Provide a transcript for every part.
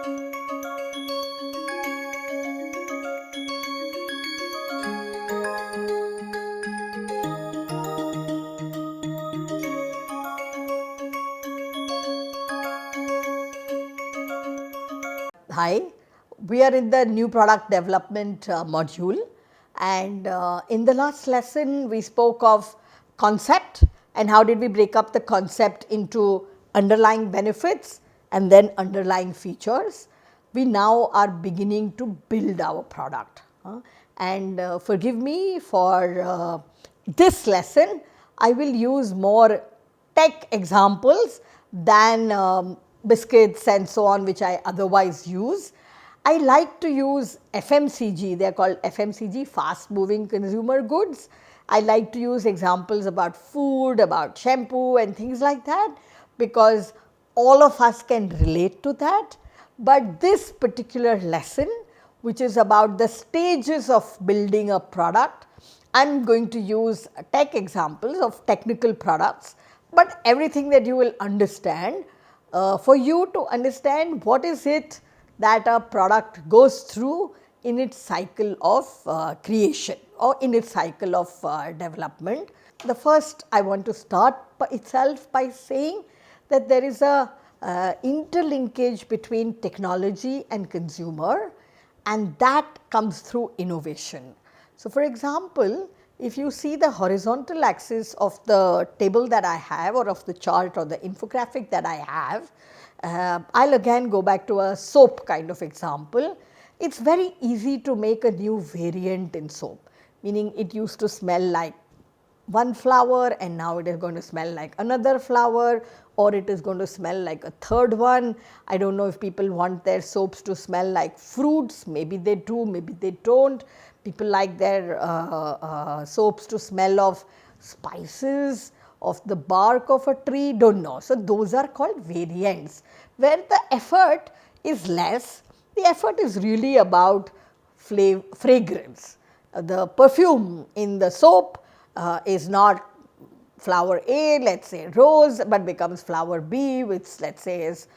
Hi, we are in the new product development module, and in the last lesson we spoke of concept and how did we break up the concept into underlying benefits and then underlying features. We now are beginning to build our product, and forgive me for this lesson. I will use more tech examples than biscuits and so on, which I otherwise use. I like to use FMCG, they are called FMCG, fast moving consumer goods. I like to use examples about food, about shampoo and things like that, because all of us can relate to that. But this particular lesson, which is about the stages of building a product, I am going to use tech examples of technical products, but everything that you will understand for you to understand what is it that a product goes through in its cycle of creation or in its cycle of development. The first, I want to start itself by saying that there is a interlinkage between technology and consumer, and that comes through innovation. So, for example, if you see the horizontal axis of the table that I have, or of the chart or the infographic that I have, I will again go back to a soap kind of example. It is very easy to make a new variant in soap, meaning it used to smell like one flower and now it is going to smell like another flower, or it is going to smell like a third one. I do not know if people want their soaps to smell like fruits, maybe they do, maybe they do not. People like their soaps to smell of spices, of the bark of a tree, do not know. So, those are called variants, where the effort is less. The effort is really about fragrance. The perfume in the soap is not flower A, let us say rose, but becomes flower B, which let us say is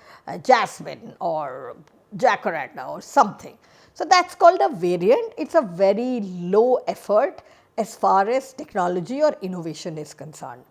jasmine or jacaranda or something. So, that is called a variant. It is a very low effort as far as technology or innovation is concerned.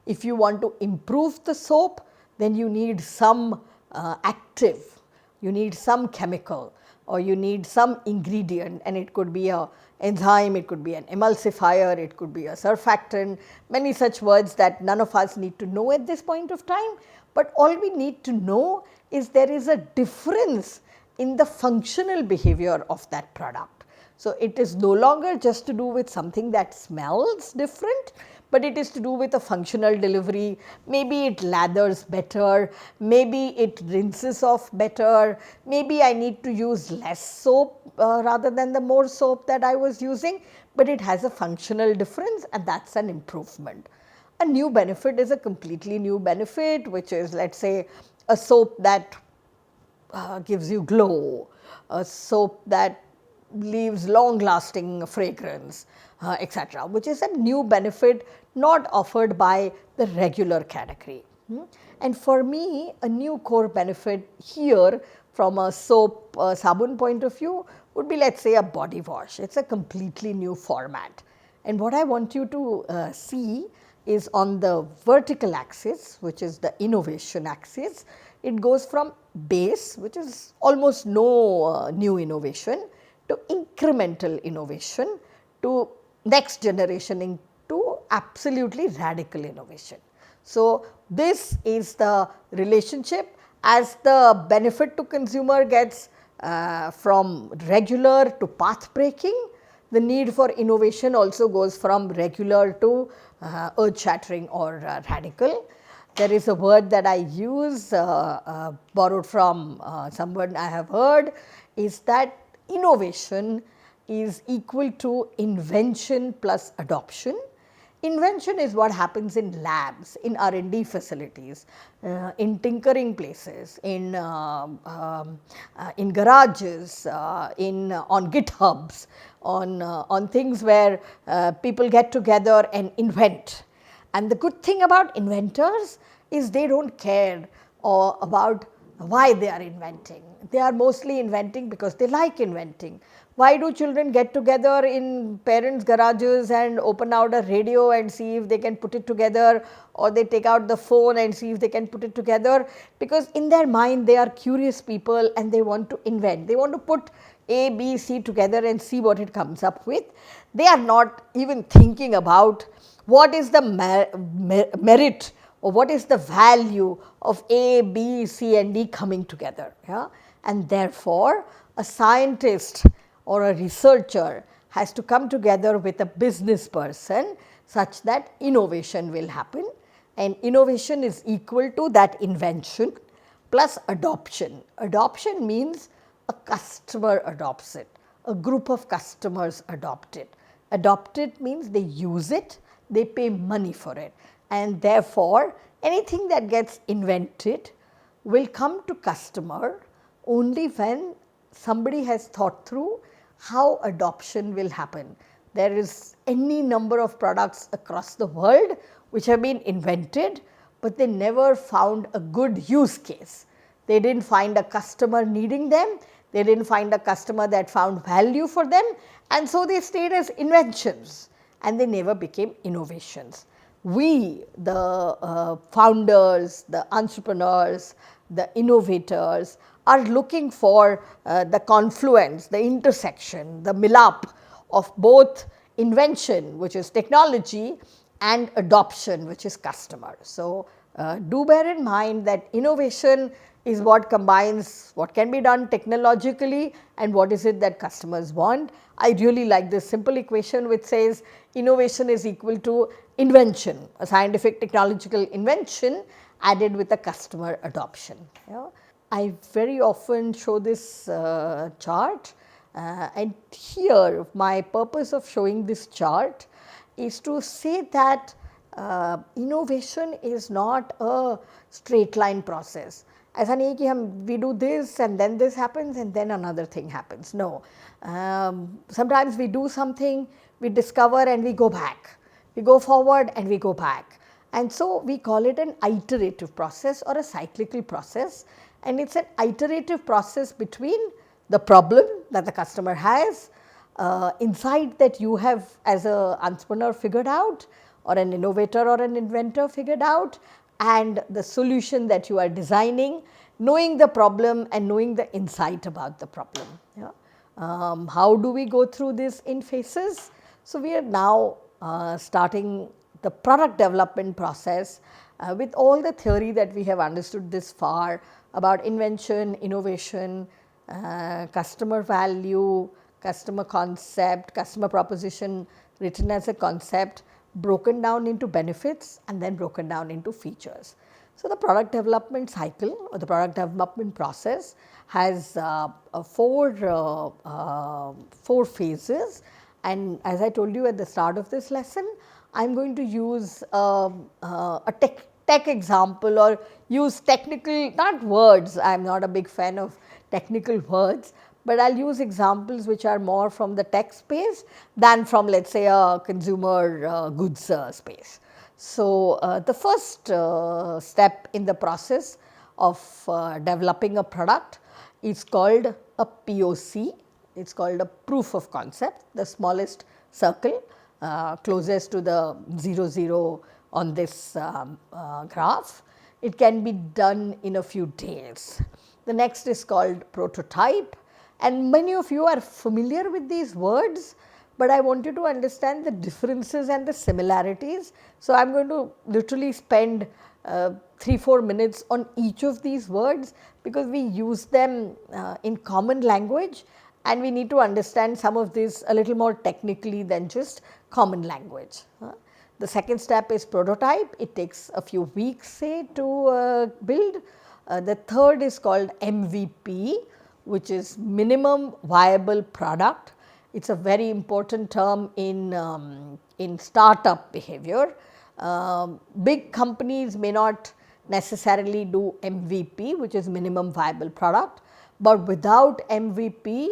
If you want to improve the soap, then you need some active, you need some chemical, or you need some ingredient, and it could be a enzyme, it could be an emulsifier, it could be a surfactant, many such words that none of us need to know at this point of time. But all we need to know is there is a difference in the functional behavior of that product. So, it is no longer just to do with something that smells different, but it is to do with a functional delivery. Maybe it lathers better, maybe it rinses off better, maybe I need to use less soap rather than the more soap that I was using, but it has a functional difference, and that is an improvement. A new benefit is a completely new benefit, which is, let us say, a soap that gives you glow, a soap that leaves long lasting fragrance, etc., which is a new benefit not offered by the regular category. And for me, a new core benefit here from a soap sabun point of view would be, let us say, a body wash. It is a completely new format. And what I want you to see is on the vertical axis, which is the innovation axis. It goes from base, which is almost no new innovation, to incremental innovation, to next generation, to absolutely radical innovation. So, this is the relationship. As the benefit to consumer gets from regular to path breaking, the need for innovation also goes from regular to earth shattering or radical. There is a word that I use borrowed from someone I have heard, is that innovation is equal to invention plus adoption. Invention is what happens in labs, in R&D facilities, in tinkering places, in garages, on GitHubs, on things where people get together and invent. And the good thing about inventors is they do not care about why they are inventing. They are mostly inventing because they like inventing. Why do children get together in parents' garages and open out a radio and see if they can put it together, or they take out the phone and see if they can put it together? Because in their mind they are curious people and they want to invent. They want to put A, B, C together and see what it comes up with. They are not even thinking about what is the merit or what is the value of A, B, C and D coming together. Yeah? And therefore, a scientist or a researcher has to come together with a business person such that innovation will happen, and innovation is equal to that invention plus adoption. Adoption means a customer adopts it, a group of customers adopt it. Adopt it means they use it, they pay money for it, and therefore, anything that gets invented will come to customer only when somebody has thought through how adoption will happen. There is any number of products across the world which have been invented, but they never found a good use case. They did not find a customer needing them, they did not find a customer that found value for them, and so they stayed as inventions and they never became innovations. We, the founders, the entrepreneurs, the innovators are looking for the confluence, the intersection, the milap of both invention, which is technology, and adoption, which is customer. So, do bear in mind that innovation is what combines what can be done technologically and what is it that customers want. I really like this simple equation which says innovation is equal to invention, a scientific technological invention added with a customer adoption. Yeah. I very often show this chart, and here my purpose of showing this chart is to say that innovation is not a straight line process. ऐसा नहीं है कि we do this and then this happens and then another thing happens. No, sometimes we do something, we discover and we go back, we go forward and we go back, and so we call it an iterative process or a cyclical process, and it is an iterative process between the problem that the customer has, insight that you have as an entrepreneur figured out, or an innovator or an inventor figured out, and the solution that you are designing, knowing the problem and knowing the insight about the problem. Yeah. How do we go through this in phases? So, we are now starting the product development process with all the theory that we have understood this far about invention, innovation, customer value, customer concept, customer proposition written as a concept, broken down into benefits and then broken down into features. So, the product development cycle or the product development process has four phases, and as I told you at the start of this lesson, I am going to use a tech example or use technical, not words, I am not a big fan of technical words, but I will use examples which are more from the tech space than from, let us say, a consumer goods space. So, the first step in the process of developing a product is called a POC, it is called a proof of concept, the smallest circle closest to the 0 on this graph. It can be done in a few days. The next is called prototype, and many of you are familiar with these words, but I want you to understand the differences and the similarities. So, I am going to literally spend 3-4 minutes on each of these words, because we use them in common language and we need to understand some of this a little more technically than just common language. The second step is prototype, it takes a few weeks say to build. The third is called MVP, which is minimum viable product. It is a very important term in startup behavior. Big companies may not necessarily do MVP, which is minimum viable product, but without MVP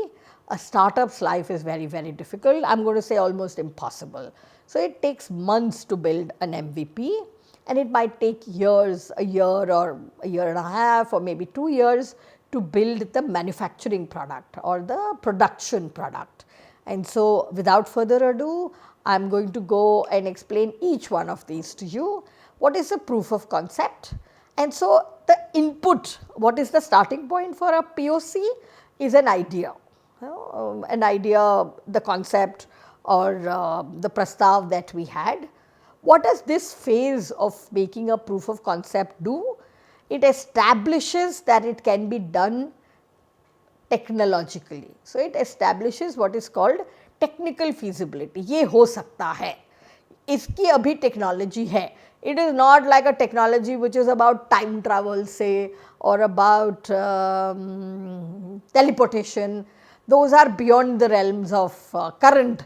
a startup's life is very, very difficult. I am going to say almost impossible. So, it takes months to build an MVP. and it might take years, a year or a year and a half or maybe 2 years to build the manufacturing product or the production product. And so, without further ado, I am going to go and explain each one of these to you. What is a proof of concept? And so, the input, what is the starting point for a POC is an idea, an idea, the concept or the prastav that we had. What does this phase of making a proof of concept do? It establishes that it can be done technologically. So, it establishes what is called technical feasibility. ये हो सकता है, इसकी अभी technology है. It is not like a technology which is about time travel say or about teleportation. Those are beyond the realms of current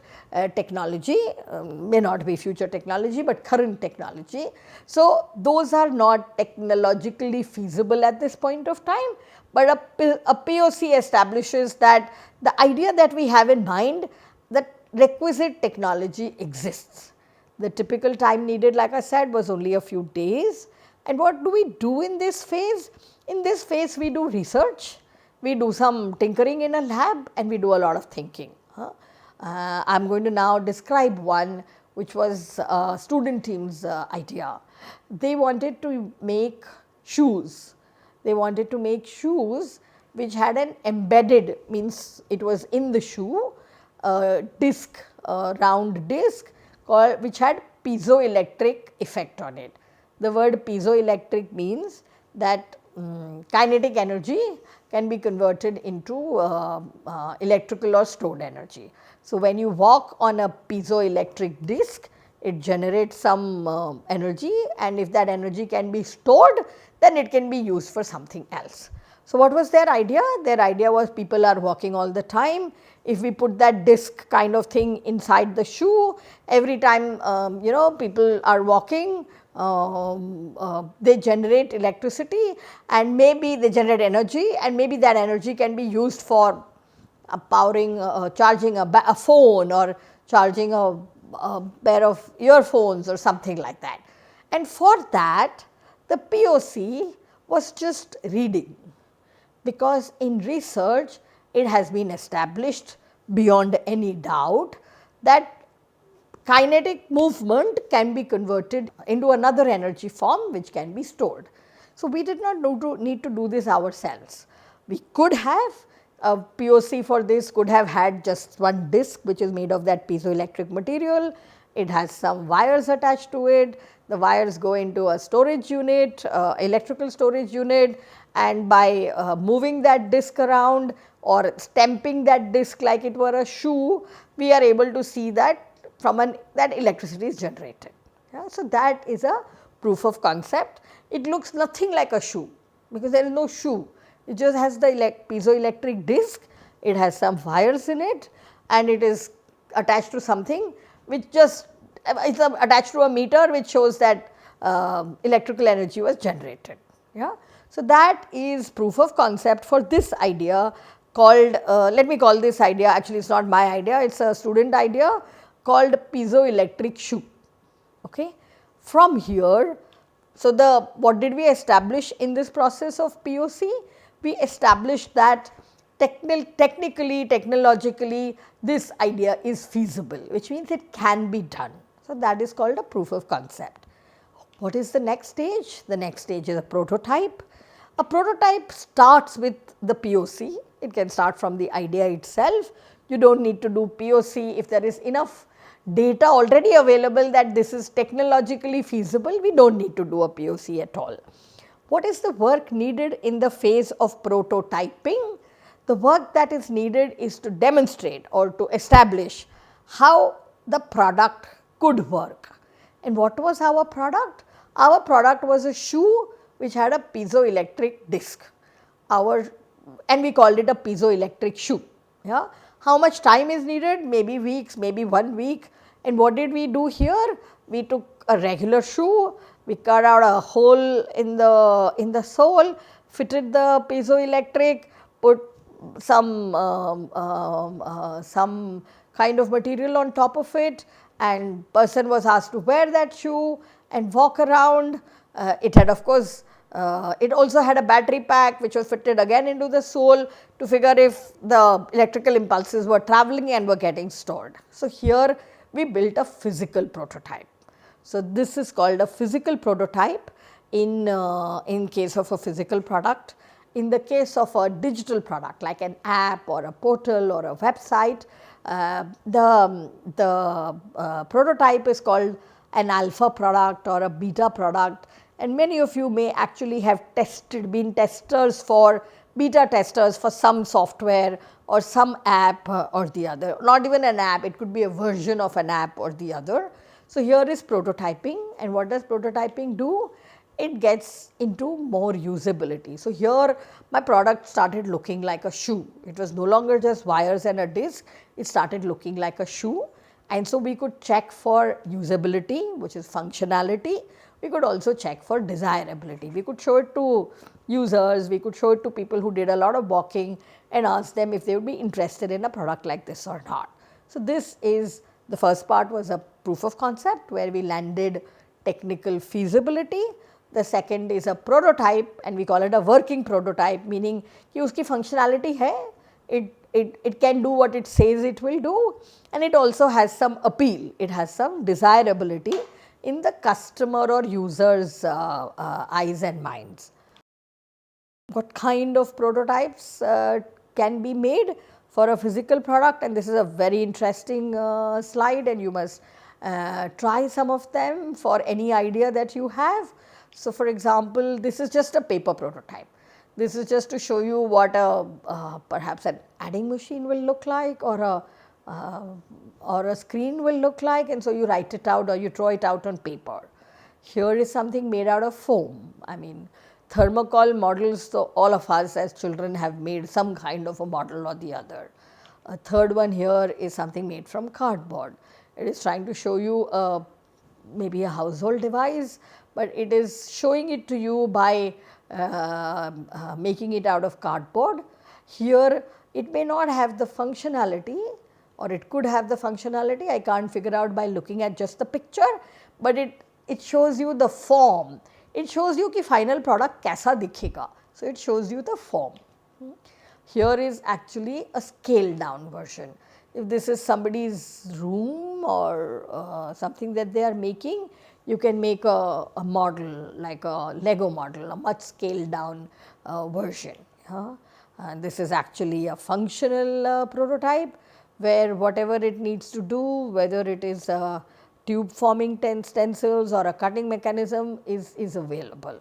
technology, may not be future technology, but current technology. So, those are not technologically feasible at this point of time, but a POC establishes that the idea that we have in mind, that requisite technology exists. The typical time needed, like I said, was only a few days. And what do we do in this phase? In this phase, we do research, we do some tinkering in a lab, and we do a lot of thinking. I am going to now describe one which was a student team's idea. They wanted to make shoes. They wanted to make shoes which had an embedded, means it was in the shoe, disc, round disc which had piezoelectric effect on it. The word piezoelectric means that kinetic energy can be converted into electrical or stored energy. So, when you walk on a piezoelectric disc, it generates some energy, and if that energy can be stored, then it can be used for something else. So, what was their idea? Their idea was people are walking all the time. If we put that disc kind of thing inside the shoe, every time people are walking, they generate electricity and maybe they generate energy, and maybe that energy can be used for powering, charging a phone or charging a pair of earphones or something like that. And for that, the POC was just reading, because in research it has been established beyond any doubt that kinetic movement can be converted into another energy form which can be stored. So, we did not need to do this ourselves. We could have a POC for this, could have had just one disc which is made of that piezoelectric material. It has some wires attached to it. The wires go into a storage unit, electrical storage unit, and by moving that disc around or stamping that disc like it were a shoe, we are able to see that that electricity is generated. Yeah? So, that is a proof of concept. It looks nothing like a shoe because there is no shoe. It just has the piezoelectric disc, it has some wires in it, and it is attached to something which just is attached to a meter which shows that electrical energy was generated. Yeah? So, that is proof of concept for this idea called, let me call this idea, actually it is not my idea, it is a student idea called piezoelectric shoe. Okay. From here, so what did we establish in this process of POC? We established that technically, technologically this idea is feasible, which means it can be done. So, that is called a proof of concept. What is the next stage? The next stage is a prototype. A prototype starts with the POC. It can start from the idea itself. You do not need to do POC if there is enough data already available that this is technologically feasible. We do not need to do a POC at all. What is the work needed in the phase of prototyping? The work that is needed is to demonstrate or to establish how the product could work. And what was our product? Our product was a shoe which had a piezoelectric disc, and we called it a piezoelectric shoe. Yeah? How much time is needed? Maybe weeks, maybe 1 week. And what did we do here? We took a regular shoe, we cut out a hole in the sole, fitted the piezoelectric, put some kind of material on top of it, and person was asked to wear that shoe, and walk around. It had, of course, it also had a battery pack which was fitted again into the sole to figure if the electrical impulses were traveling and were getting stored. So, here we built a physical prototype. So, this is called a physical prototype in case of a physical product. In the case of a digital product like an app or a portal or a website, the prototype is called an alpha product or a beta product, and many of you may actually have been testers for beta testers for some software or some app or the other, not even an app, it could be a version of an app or the other. So, here is prototyping, and what does prototyping do? It gets into more usability. So, here my product started looking like a shoe. It was no longer just wires and a disc, it started looking like a shoe, and so we could check for usability, which is functionality. We could also check for desirability. We could show it to users, we could show it to people who did a lot of walking and ask them if they would be interested in a product like this or not. So, this is the first part, was a proof of concept where we landed technical feasibility. The second is a prototype, and we call it a working prototype, meaning कि उसकी functionality है, it can do what it says it will do, and it also has some appeal, it has some desirability in the customer or user's eyes and minds. What kind of prototypes can be made for a physical product, and this is a very interesting slide, and you must try some of them for any idea that you have. So, for example, this is just a paper prototype. This is just to show you what perhaps an adding machine will look like, or a screen will look like, and so you write it out or you draw it out on paper. Here is something made out of foam. I mean, thermocol models, so all of us as children have made some kind of a model or the other. A third one here is something made from cardboard. It is trying to show you maybe a household device, but it is showing it to you by making it out of cardboard. Here it may not have the functionality, or it could have the functionality, I can't figure out by looking at just the picture, but it shows you the form. It shows you कि final product कैसा दिखेगा. So, it shows you the form. Here is actually a scaled down version. If this is somebody's room or something that they are making, you can make a model like a Lego model, a much scaled down version. And this is actually a functional prototype where whatever it needs to do, whether it is tube forming stencils or a cutting mechanism is available.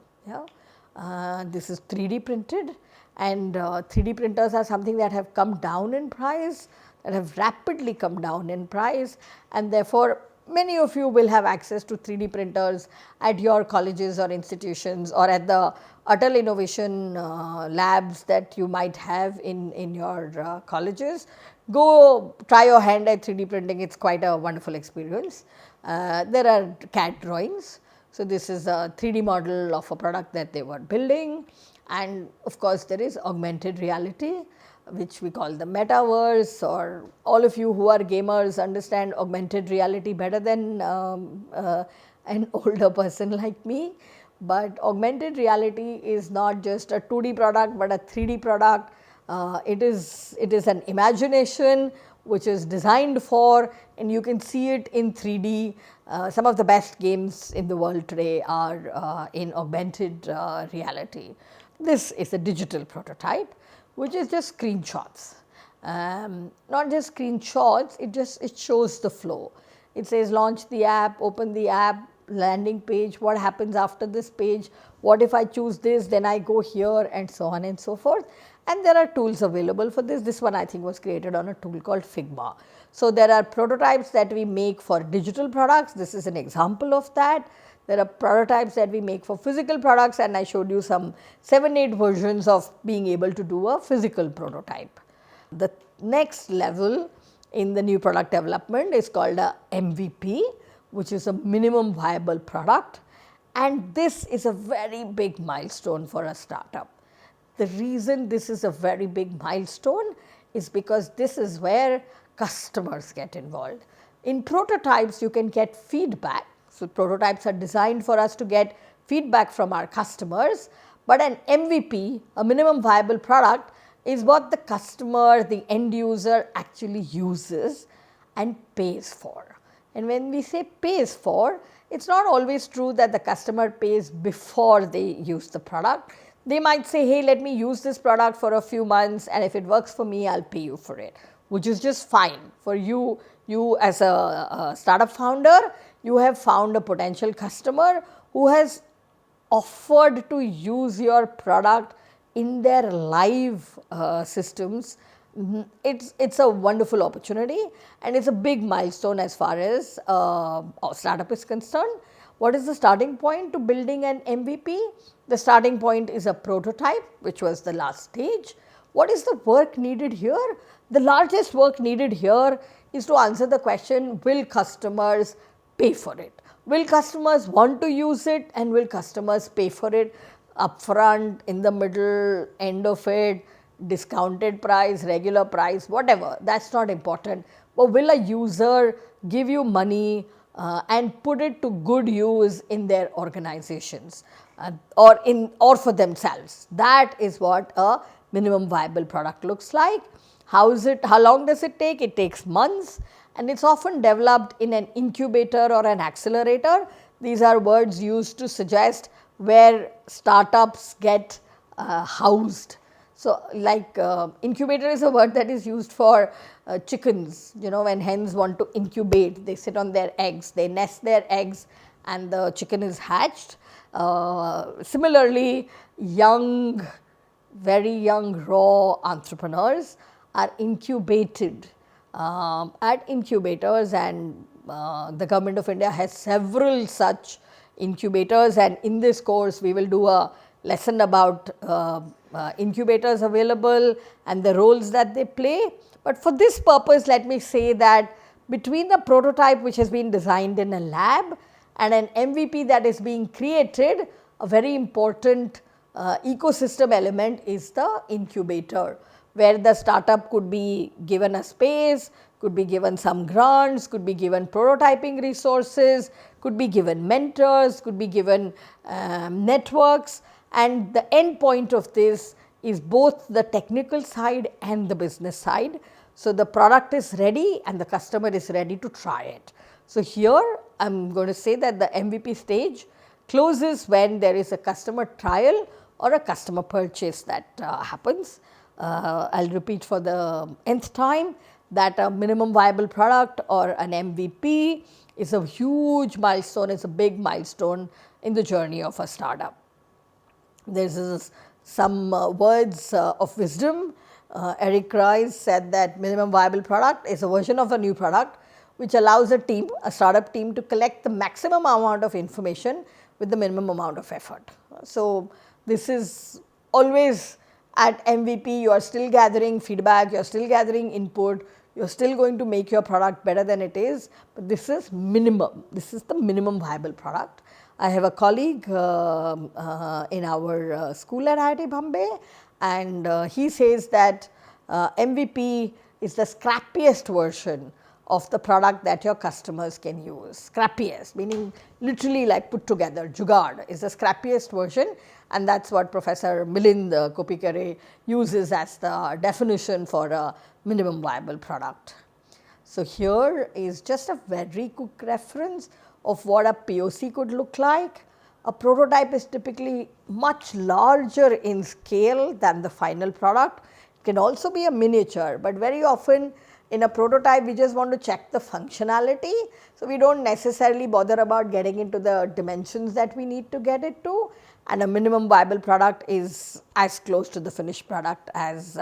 This is 3D printed, and 3D printers are something that have come down in price, that have rapidly come down in price, and therefore many of you will have access to 3D printers at your colleges or institutions, or at the Atal Innovation labs that you might have in your colleges. Go try your hand at 3D printing, it is quite a wonderful experience. There are CAD drawings. So, this is a 3D model of a product that they were building, and of course, there is augmented reality, which we call the metaverse, or all of you who are gamers understand augmented reality better than an older person like me. But augmented reality is not just a 2D product, but a 3D product. It is an imagination which is designed for, and you can see it in 3D. Some of the best games in the world today are in augmented reality. This is a digital prototype, which is just screenshots. Not just screenshots, it shows the flow. It says launch the app, open the app, landing page, what happens after this page, what if I choose this, then I go here, and so on and so forth. And there are tools available for this. This one I think was created on a tool called Figma. So, there are prototypes that we make for digital products. This is an example of that. There are prototypes that we make for physical products, and I showed you some 7-8 versions of being able to do a physical prototype. The next level in the new product development is called a MVP, which is a minimum viable product, and this is a very big milestone for a startup. The reason this is a very big milestone is because this is where customers get involved. In prototypes, you can get feedback So, prototypes are designed for us to get feedback from our customers, but an MVP, a minimum viable product, is what the customer, the end user actually uses and pays for. And when we say pays for, it is not always true that the customer pays before they use the product. They might say, hey, let me use this product for a few months, and if it works for me, I will pay you for it, which is just fine. For you as a startup founder, you have found a potential customer who has offered to use your product in their live systems. It's a wonderful opportunity, and it's a big milestone as far as startup is concerned. What is the starting point to building an MVP? The starting point is a prototype, which was the last stage. What is the work needed here? The largest work needed here is to answer the question, will customers pay for it? Will customers want to use it, and will customers pay for it upfront, in the middle, end of it, discounted price, regular price, whatever, that is not important. But will a user give you money and put it to good use in their organizations or for themselves? That is what a minimum viable product looks like. How long does it take? It takes months, and it is often developed in an incubator or an accelerator. These are words used to suggest where startups get housed. So, like incubator is a word that is used for chickens. When hens want to incubate, they sit on their eggs, they nest their eggs, and the chicken is hatched. Similarly, very young raw entrepreneurs are incubated at incubators, and the Government of India has several such incubators, and in this course we will do a lesson about incubators available and the roles that they play. But for this purpose, let me say that between a prototype which has been designed in a lab and an MVP that is being created, a very important ecosystem element is the incubator, where the startup could be given a space, could be given some grants, could be given prototyping resources, could be given mentors, could be given networks, and the end point of this is both the technical side and the business side. So, the product is ready and the customer is ready to try it. So, here I am going to say that the MVP stage closes when there is a customer trial or a customer purchase that happens. I will repeat for the nth time that a minimum viable product or an MVP is a huge milestone, is a big milestone in the journey of a startup. There is some words of wisdom. Eric Rice said that minimum viable product is a version of a new product which allows a startup team to collect the maximum amount of information with the minimum amount of effort. So, this is always at MVP, you are still gathering feedback, you are still gathering input, you are still going to make your product better than it is, but this is minimum, this is the minimum viable product. I have a colleague in our school at IIT Bombay, and he says that MVP is the scrappiest version of the product that your customers can use. Scrappiest meaning literally like put together, jugaad is the scrappiest version, and that is what Professor Milind Kopikare uses as the definition for a minimum viable product. So, here is just a very quick reference of what a POC could look like. A prototype is typically much larger in scale than the final product. It can also be a miniature, but very often in a prototype we just want to check the functionality. So, we do not necessarily bother about getting into the dimensions that we need to get it to, and a minimum viable product is as close to the finished product as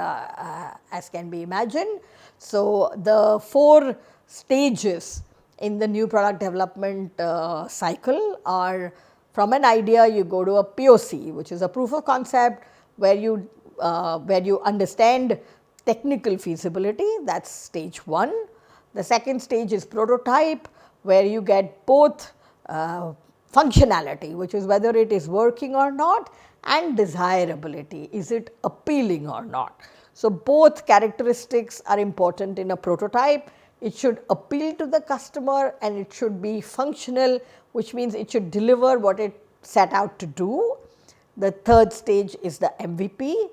can be imagined. So, the 4 stages in the new product development cycle are: from an idea you go to a POC, which is a proof of concept, where you understand technical feasibility, that is stage 1. The second stage is prototype, where you get both functionality, which is whether it is working or not, and desirability, is it appealing or not. So, both characteristics are important in a prototype. It should appeal to the customer and it should be functional which means it should deliver what it set out to do. The third stage is the MVP,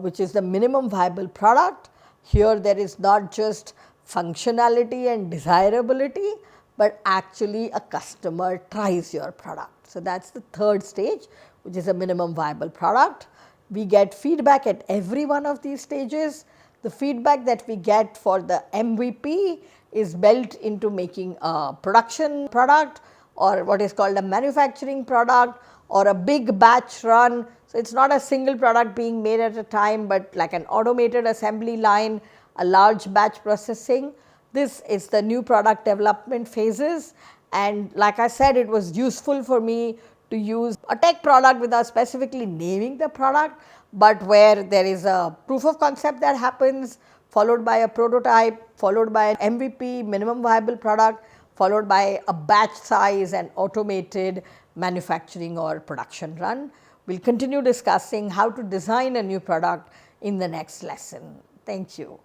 which is the minimum viable product. Here there is not just functionality and desirability, but actually a customer tries your product. So, that is the third stage, which is a minimum viable product. We get feedback at every one of these stages. The feedback that we get for the MVP is built into making a production product or what is called a manufacturing product or a big batch run. So, it is not a single product being made at a time, but like an automated assembly line, a large batch processing. This is the new product development phases, and like I said, it was useful for me to use a tech product without specifically naming the product, but where there is a proof of concept that happens, followed by a prototype, followed by an MVP, minimum viable product, followed by a batch size and automated manufacturing or production run. We will continue discussing how to design a new product in the next lesson. Thank you.